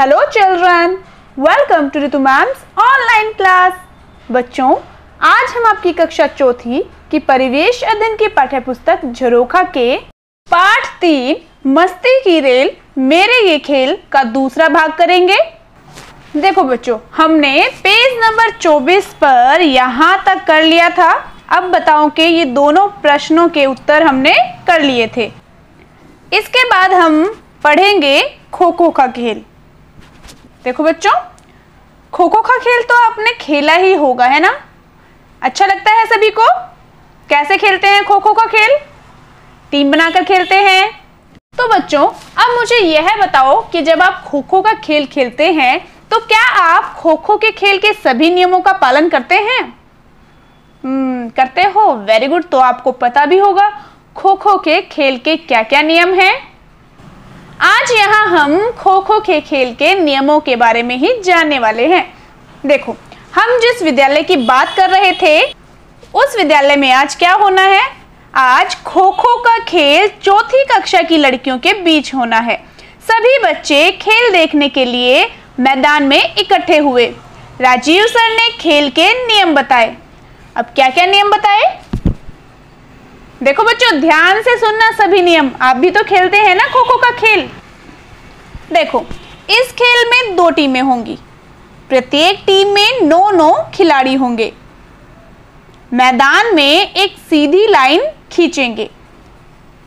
Hello children, welcome to Ritu ma'am's online class. बच्चों, आज हम आपकी कक्षा चौथी की परिवेश अध्ययन की पाठ्य पुस्तक झरोखा के पाठ 3 मस्ती की रेल मेरे ये खेल का दूसरा भाग करेंगे। देखो बच्चों, हमने पेज नंबर 24 पर यहाँ तक कर लिया था। अब बताओ कि ये दोनों प्रश्नों के उत्तर हमने कर लिए थे। इसके बाद हम पढ़ेंगे खो खो का खेल। देखो बच्चों, खो खो का खेल तो आपने खेला ही होगा, है ना? अच्छा लगता है सभी को? कैसे खेलते हैं खो खो का खेल? टीम बनाकर खेलते हैं। तो बच्चों, अब मुझे यह बताओ कि जब आप खो खो का खेल खेलते हैं तो क्या आप खो खो के खेल के सभी नियमों का पालन करते हैं? करते हो? Very good. तो आपको पता भी होगा खो खो के खेल के क्या क्या नियम हैं। आज यहाँ हम खो खो के खेल के नियमों के बारे में ही जानने वाले हैं। देखो, हम जिस विद्यालय की बात कर रहे थे उस विद्यालय में आज क्या होना है? आज खो खो का खेल चौथी कक्षा की लड़कियों के बीच होना है। सभी बच्चे खेल देखने के लिए मैदान में इकट्ठे हुए। राजीव सर ने खेल के नियम बताए। अब क्या क्या नियम बताए? देखो बच्चों, ध्यान से सुनना सभी नियम। आप भी तो खेलते हैं ना खो खो का खेल। देखो, इस खेल में 2 टीमें होंगी। प्रत्येक टीम में 9 खिलाड़ी होंगे। मैदान में एक सीधी लाइन खींचेंगे।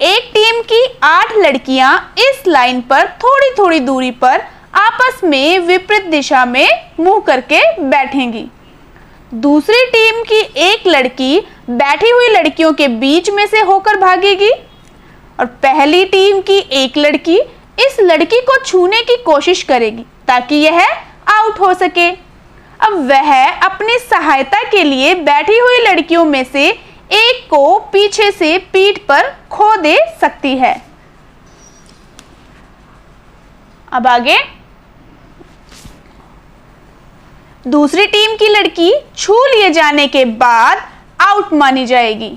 एक टीम की 8 लड़कियां इस लाइन पर थोड़ी थोड़ी दूरी पर आपस में विपरीत दिशा में मुंह करके बैठेंगी। दूसरी टीम की एक लड़की बैठी हुई लड़कियों के बीच में से होकर भागेगी और पहली टीम की एक लड़की इस लड़की को छूने की कोशिश करेगी ताकि यह आउट हो सके। अब वह अपनी सहायता के लिए बैठी हुई लड़कियों में से एक को पीछे से पीठ पर खो दे सकती है। अब आगे, दूसरी टीम की लड़की छू लिए जाने के बाद आउट मानी जाएगी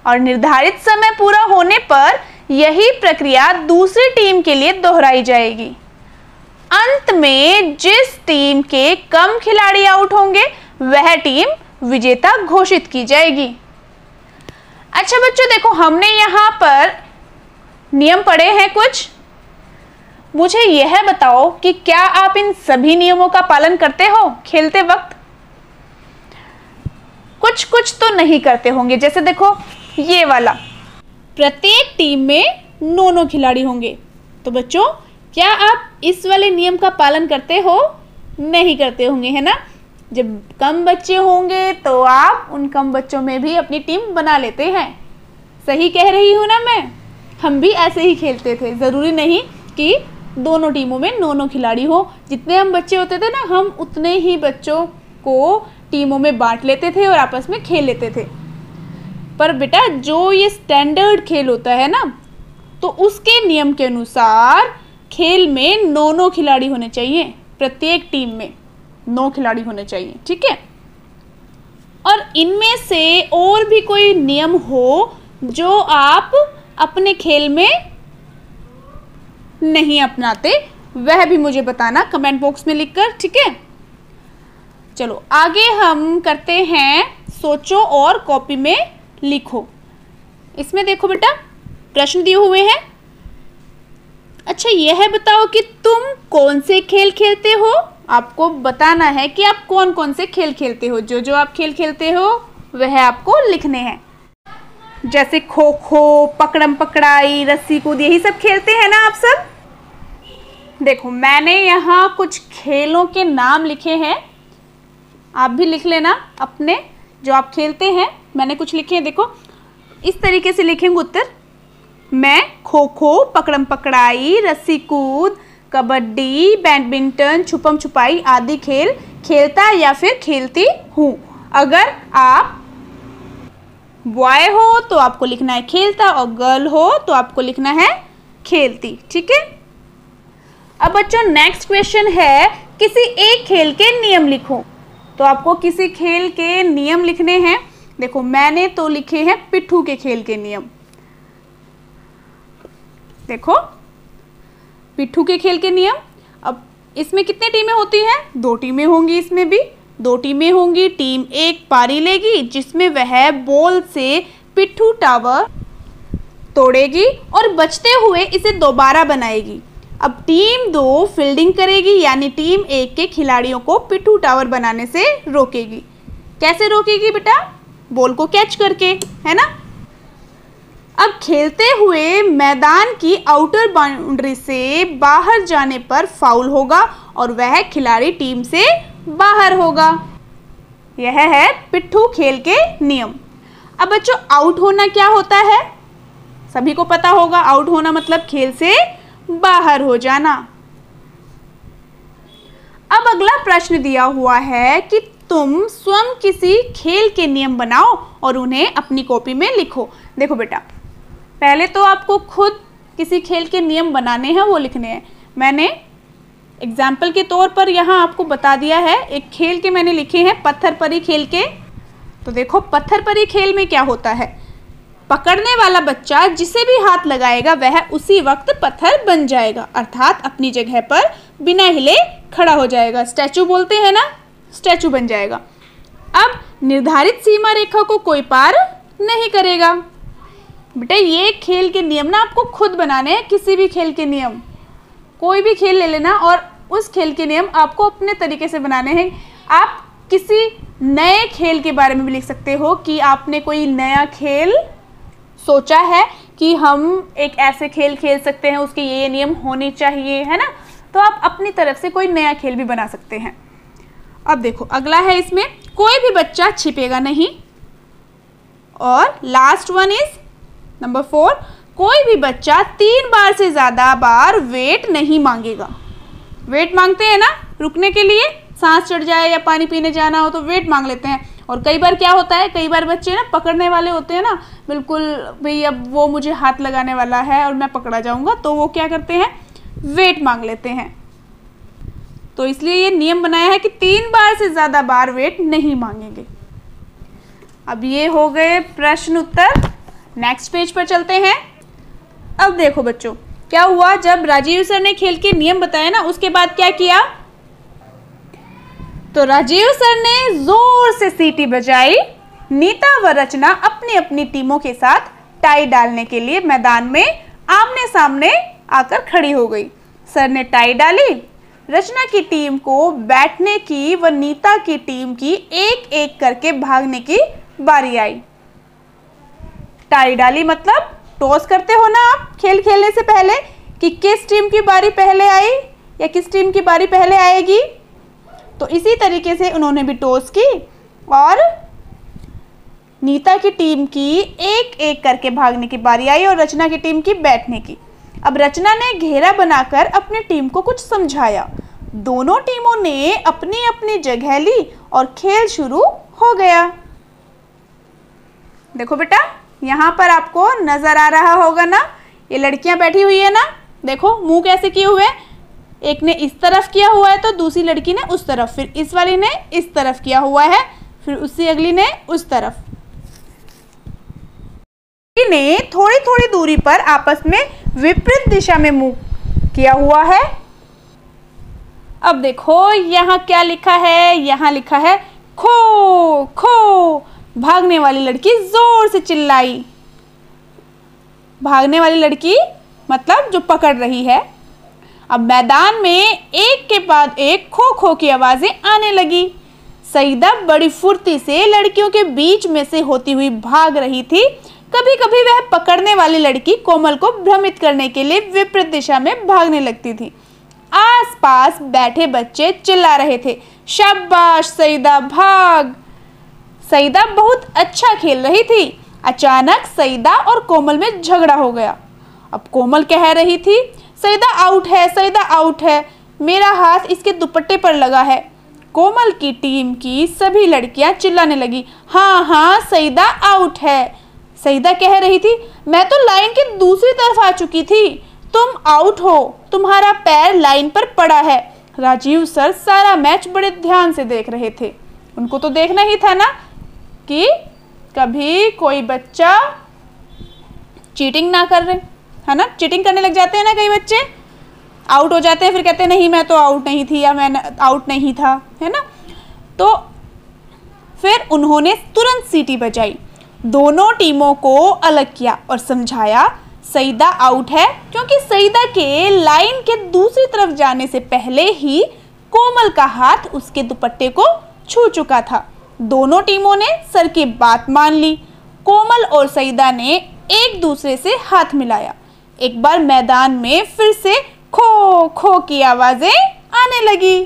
और निर्धारित समय पूरा होने पर यही प्रक्रिया दूसरी टीम के लिए दोहराई जाएगी। अंत में जिस टीम के कम खिलाड़ी आउट होंगे वह टीम विजेता घोषित की जाएगी। अच्छा बच्चों, देखो, हमने यहाँ पर नियम पढ़े हैं कुछ। मुझे यह बताओ कि क्या आप इन सभी नियमों का पालन करते हो खेलते वक्त? कुछ कुछ तो नहीं करते होंगे। जैसे देखो, ये वाला, प्रत्येक टीम में 9 खिलाड़ी होंगे। तो बच्चों, क्या आप इस वाले नियम का पालन करते हो? नहीं करते होंगे, है ना? जब कम बच्चे होंगे तो आप उन कम बच्चों में भी अपनी टीम बना लेते हैं। सही कह रही हूं ना मैं? हम भी ऐसे ही खेलते थे। जरूरी नहीं कि दोनों टीमों में 9 खिलाड़ी हो। जितने हम बच्चे होते थे ना, हम उतने ही बच्चों को टीमों में बांट लेते थे और आपस में खेल लेते थे। पर बेटा, जो ये स्टैंडर्ड खेल होता है ना, तो उसके नियम के अनुसार खेल में 9 खिलाड़ी होने चाहिए। प्रत्येक टीम में 9 खिलाड़ी होने चाहिए, ठीक है? और इनमें से और भी कोई नियम हो जो आप अपने खेल में नहीं अपनाते, वह भी मुझे बताना कमेंट बॉक्स में लिखकर, ठीक है? चलो आगे हम करते हैं सोचो और कॉपी में लिखो। इसमें देखो बेटा, प्रश्न दिए हुए हैं। अच्छा, यह बताओ कि तुम कौन से खेल खेलते हो? आपको बताना है कि आप कौन कौन से खेल खेलते हो। जो जो आप खेल खेलते हो वह आपको लिखने हैं। जैसे खो खो, पकड़म पकड़ाई, रस्सी कूद, यही सब खेलते हैं ना आप सब? देखो, मैंने यहाँ कुछ खेलों के नाम लिखे हैं। आप भी लिख लेना अपने जो आप खेलते हैं। मैंने कुछ लिखे हैं, देखो इस तरीके से लिखेंगे उत्तर। मैं खो खो, पकड़म पकड़ाई, रस्सी कूद, कबड्डी, बैडमिंटन, छुपम छुपाई आदि खेल खेलता या फिर खेलती हूँ। अगर आप बॉय हो तो आपको लिखना है खेलता, और गर्ल हो तो आपको लिखना है खेलती, ठीक है? अब बच्चों, नेक्स्ट क्वेश्चन है, किसी एक खेल के नियम लिखो। तो आपको किसी खेल के नियम लिखने हैं। देखो, मैंने तो लिखे हैं पिट्ठू के खेल के नियम। देखो, पिट्ठू के खेल के नियम। अब इसमें कितनी टीमें होती हैं? 2 टीमें होंगी, इसमें भी 2 टीमें होंगी। टीम 1 पारी लेगी जिसमें वह बॉल से पिट्ठू टावर तोड़ेगी और बचते हुए इसे दोबारा बनाएगी। अब टीम 2 फील्डिंग करेगी, यानी टीम 1 के खिलाड़ियों को पिट्ठू टावर बनाने से रोकेगी। कैसे रोकेगी बेटा? बॉल को कैच करके, है ना। अब खेलते हुए मैदान की आउटर बाउंड्री से बाहर जाने पर फाउल होगा और वह खिलाड़ी टीम से बाहर होगा। यह है पिट्ठू खेल के नियम। अब बच्चों, आउट होना क्या होता है? सभी को पता होगा, आउट होना मतलब खेल से बाहर हो जाना। अब अगला प्रश्न दिया हुआ है कि तुम स्वयं किसी खेल के नियम बनाओ और उन्हें अपनी कॉपी में लिखो। देखो बेटा, पहले तो आपको खुद किसी खेल के नियम बनाने हैं, वो लिखने हैं। मैंने एग्जाम्पल के तौर पर यहाँ आपको बता दिया है, एक खेल के मैंने लिखे हैं, पत्थर परी खेल के। तो देखो, पत्थर परी खेल में क्या होता है? पकड़ने वाला बच्चा जिसे भी हाथ लगाएगा वह उसी वक्त पत्थर बन जाएगा, अर्थात अपनी जगह पर बिना हिले खड़ा हो जाएगा। स्टैचू बोलते हैं ना, स्टैचू बन जाएगा। अब निर्धारित सीमा रेखा को कोई पार नहीं करेगा। बेटा, ये खेल के नियम ना आपको खुद बनाने हैं, किसी भी खेल के नियम। कोई भी खेल ले लेना और उस खेल के नियम आपको अपने तरीके से बनाने हैं। आप किसी नए खेल के बारे में भी लिख सकते हो कि आपने कोई नया खेल सोचा है कि हम एक ऐसे खेल खेल सकते हैं, उसके ये नियम होने चाहिए, है ना। तो आप अपनी तरफ से कोई नया खेल भी बना सकते हैं। अब देखो, अगला है, इसमें कोई भी बच्चा छिपेगा नहीं। और लास्ट वन इज नंबर 4, कोई भी बच्चा 3 बार से ज़्यादा बार वेट नहीं मांगेगा। वेट मांगते हैं ना रुकने के लिए, सांस चढ़ जाए या पानी पीने जाना हो तो वेट मांग लेते हैं। और कई बार क्या होता है, कई बार बच्चे ना पकड़ने वाले होते हैं ना, बिल्कुल भाई अब वो मुझे हाथ लगाने वाला है और मैं पकड़ा जाऊंगा, तो वो क्या करते हैं, वेट मांग लेते हैं। तो इसलिए ये नियम बनाया है कि 3 बार से ज़्यादा बार वेट नहीं मांगेंगे। अब ये हो गए प्रश्न उत्तर। नेक्स्ट पेज पर चलते हैं। अब देखो बच्चों, क्या हुआ, जब राजीव सर ने खेल के नियम बताए ना, उसके बाद क्या किया, तो राजीव सर ने जोर से सीटी बजाई। नीता व रचना अपनी अपनी टीमों के साथ टाई डालने के लिए मैदान में आमने सामने आकर खड़ी हो गई। सर ने टाई डाली। रचना की टीम को बैठने की व नीता की टीम की एक एक करके भागने की बारी आई। टाई डाली मतलब टॉस करते हो ना आप खेल खेलने से पहले कि किस टीम की बारी पहले आई या किस टीम की बारी पहले आएगी। तो इसी तरीके से उन्होंने भी टॉस की और नीता की टीम की एक एक करके भागने की बारी आई और रचना की टीम की बैठने की। अब रचना ने घेरा बनाकर अपनी टीम को कुछ समझाया। दोनों टीमों ने अपनी अपनी जगह ली और खेल शुरू हो गया। देखो बेटा, यहाँ पर आपको नजर आ रहा होगा ना, ये लड़कियां बैठी हुई है ना, देखो मुंह कैसे किए हुए, एक ने इस तरफ किया हुआ है तो दूसरी लड़की ने उस तरफ, फिर इस वाली ने इस तरफ किया हुआ है, फिर उससे अगली ने उस तरफ। ने थोड़ी थोड़ी दूरी पर आपस में विपरीत दिशा में मुंह किया हुआ है। अब देखो यहाँ क्या लिखा है, यहाँ लिखा है खो खो। भागने वाली लड़की जोर से चिल्लाई। भागने वाली लड़की मतलब जो पकड़ रही है। अब मैदान में एक के बाद एक खो खो की आवाजें आने लगी। सईदा बड़ी फुर्ती से लड़कियों के बीच में से होती हुई भाग रही थी। कभी कभी वह पकड़ने वाली लड़की कोमल को भ्रमित करने के लिए विपरीत दिशा में भागने लगती थी। आसपास बैठे बच्चे चिल्ला रहे थे, शाबाश सईदा, भाग। सईदा बहुत अच्छा खेल रही थी। अचानक सईदा और कोमल में झगड़ा हो गया। अब कोमल कह रही थी, सईदा आउट है, सईदा आउट है, मेरा हाथ इसके दुपट्टे पर लगा है। कोमल की टीम की सभी लड़कियां चिल्लाने लगी, हाँ हाँ सईदा आउट है। सईदा कह रही थी, मैं तो लाइन की दूसरी तरफ आ चुकी थी, तुम आउट हो, तुम्हारा पैर लाइन पर पड़ा है। राजीव सर सारा मैच बड़े ध्यान से देख रहे थे। उनको तो देखना ही था ना कि कभी कोई बच्चा चीटिंग ना कर रहे, है ना। चीटिंग करने लग जाते हैं ना कई बच्चे। आउट हो जाते हैं, फिर कहते हैं नहीं मैं तो आउट नहीं थी या मैं आउट नहीं था, है ना। तो फिर उन्होंने तुरंत सीटी बजाई, दोनों टीमों को अलग किया और समझाया सईदा आउट है क्योंकि सईदा के लाइन के दूसरी तरफ जाने से पहले ही कोमल का हाथ उसके दुपट्टे को छू चुका था। दोनों टीमों ने सर की बात मान ली। कोमल और सईदा ने एक दूसरे से हाथ मिलाया। एक बार मैदान में फिर से खो खो की आवाजें आने लगी।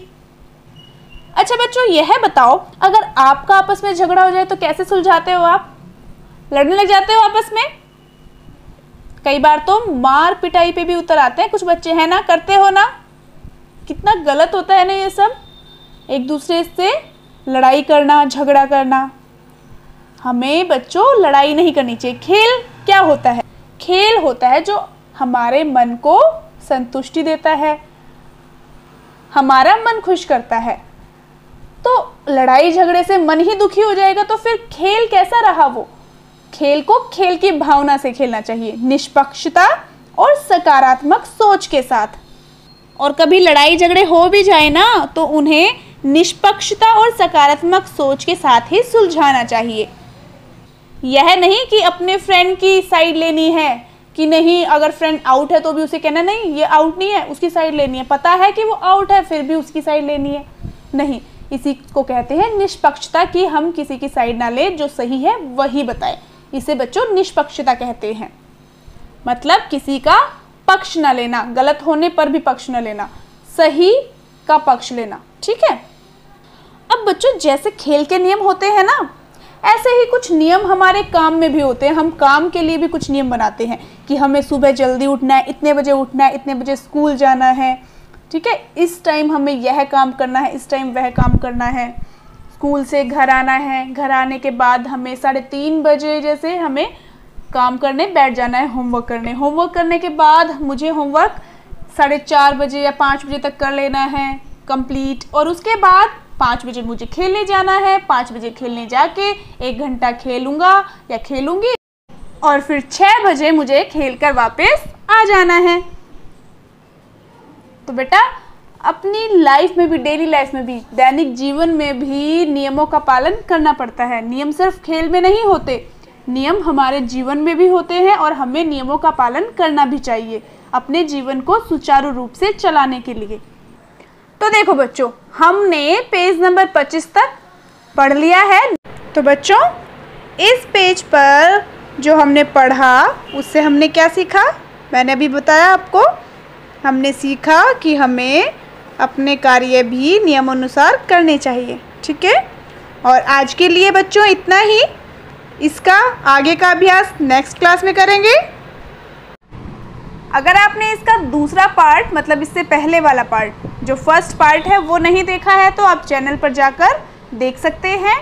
अच्छा बच्चों, यह बताओ अगर आपका आपस में झगड़ा हो जाए तो कैसे सुलझाते हो आप? लड़ने लग जाते हो आपस में? कई बार तो मार पिटाई पे भी उतर आते हैं कुछ बच्चे, है ना, करते हो ना? कितना गलत होता है ना ये सब, एक दूसरे से लड़ाई करना, झगड़ा करना। हमें बच्चों लड़ाई नहीं करनी चाहिए। खेल क्या होता है? खेल होता है जो हमारे मन को संतुष्टि देता है, हमारा मन खुश करता है। तो लड़ाई झगड़े से मन ही दुखी हो जाएगा तो फिर खेल कैसा रहा वो? खेल को खेल की भावना से खेलना चाहिए, निष्पक्षता और सकारात्मक सोच के साथ। और कभी लड़ाई झगड़े हो भी जाए ना तो उन्हें निष्पक्षता और सकारात्मक सोच के साथ ही सुलझाना चाहिए। यह नहीं कि अपने फ्रेंड की साइड लेनी है कि नहीं, अगर फ्रेंड आउट है तो भी उसे कहना नहीं ये आउट नहीं है, उसकी साइड लेनी है। पता है कि वो आउट है फिर भी उसकी साइड लेनी है, नहीं। इसी को कहते हैं निष्पक्षता, कि हम किसी की साइड ना ले, जो सही है वही बताए। इसे बच्चों निष्पक्षता कहते हैं। मतलब किसी का पक्ष ना लेना, गलत होने पर भी पक्ष ना लेना, सही का पक्ष लेना, ठीक है। अब बच्चों जैसे खेल के नियम होते हैं ना, ऐसे ही कुछ नियम हमारे काम में भी होते हैं। हम काम के लिए भी कुछ नियम बनाते हैं कि हमें सुबह जल्दी उठना है, इतने बजे उठना है, इतने बजे स्कूल जाना है, ठीक है, इस टाइम हमें यह काम करना है, इस टाइम वह काम करना है, स्कूल से घर आना है, घर आने के बाद हमें 3:30 बजे जैसे हमें काम करने बैठ जाना है, होमवर्क करने। होमवर्क करने के बाद मुझे होमवर्क 4:30 बजे या 5 बजे तक कर लेना है कंप्लीट, और उसके बाद 5 बजे मुझे खेलने जाना है। 5 बजे खेलने जाके 1 घंटा खेलूँगा या खेलूँगी, और फिर 6 बजे मुझे खेलकर वापस आ जाना है। तो बेटा अपनी लाइफ में भी, डेली लाइफ में भी, दैनिक जीवन में भी नियमों का पालन करना पड़ता है। नियम सिर्फ खेल में नहीं होते, नियम हमारे जीवन में भी होते हैं और हमें नियमों का पालन करना भी चाहिए अपने जीवन को सुचारू रूप से चलाने के लिए। तो देखो बच्चों, हमने पेज नंबर 25 तक पढ़ लिया है। तो बच्चों इस पेज पर जो हमने पढ़ा उससे हमने क्या सीखा? मैंने अभी बताया आपको। हमने सीखा कि हमें अपने कार्य भी नियमानुसार करने चाहिए, ठीक है। और आज के लिए बच्चों इतना ही। इसका आगे का अभ्यास नेक्स्ट क्लास में करेंगे। अगर आपने इसका दूसरा पार्ट, मतलब इससे पहले वाला पार्ट, जो फर्स्ट पार्ट है वो नहीं देखा है तो आप चैनल पर जाकर देख सकते हैं,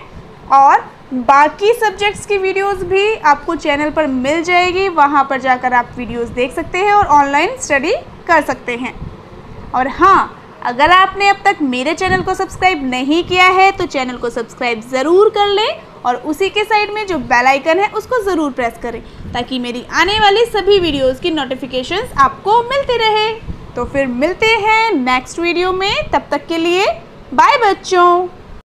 और बाकी सब्जेक्ट्स की वीडियोस भी आपको चैनल पर मिल जाएगी। वहाँ पर जाकर आप वीडियोस देख सकते हैं और ऑनलाइन स्टडी कर सकते हैं। और हाँ, अगर आपने अब तक मेरे चैनल को सब्सक्राइब नहीं किया है तो चैनल को सब्सक्राइब ज़रूर कर लें, और उसी के साइड में जो बेल आइकन है उसको ज़रूर प्रेस करें ताकि मेरी आने वाली सभी वीडियोस की नोटिफिकेशंस आपको मिलती रहे। तो फिर मिलते हैं नेक्स्ट वीडियो में, तब तक के लिए बाय बच्चों।